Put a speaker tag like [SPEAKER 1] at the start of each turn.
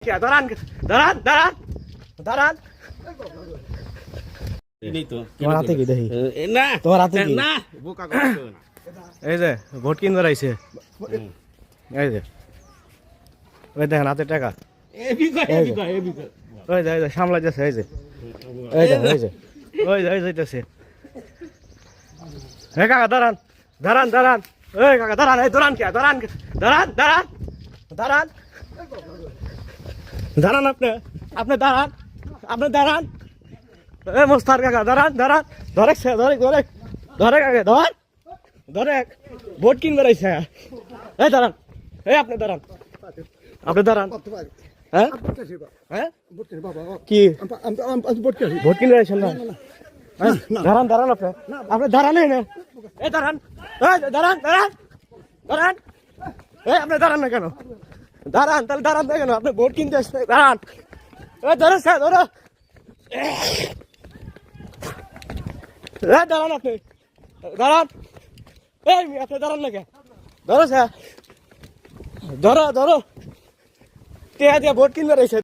[SPEAKER 1] দাঁড়ান দাঁড়ান দাঁড়ান দাঁড়ান তোমার হাতে কি দেখি
[SPEAKER 2] না
[SPEAKER 1] তোমার হাতে কি
[SPEAKER 2] না
[SPEAKER 1] এই যে ভোট কিনবার আইছে এই যে ওই দেখেন হাতে টাকা ওই যে সামলাই যাচ্ছে এই যে এই যে ওই যে ওই যে ওই যাইতেছে হে কাকা দাঁড়ান দাঁড়ান দাঁড়ান এই কাকা দাঁড়ান এই দাঁড়ান কে দাঁড়ান দাঁড়ান দাঁড়ান দাঁড়ান দাঁড়ান আপনি দাঁড়ান আপনি দাঁড়ান এ মোস্তার কাকা দাঁড়ান দাঁড়ান ধরে ধরে ধরে ধরে কাকা ধর ধরে ভোট কিনবে রয়েছে এই দাঁড়ান এই আপনি দাঁড়ান হ্যাঁ হ্যাঁ কি ভোট কিনবে রয়েছেন না দাঁড়ান দাঁড়ান আপনি দাঁড়ান না এই দাঁড়ান দাঁড়ান দাঁড়ান দাঁড়ান এই আপনি দাঁড়ান না কেন দাঁড়ান তাহলে দাঁড়ান না কেন আপনি ভোট কিনতে আসছে দাঁড়ান ধরো স্যার ধরো দাঁড়ান আপনি দাঁড়ান এই আপনি দাঁড়ান না কে ধরো স্যার ধরো ধরো টেয়া দিয়ে ভোট কিনবে রয়েছে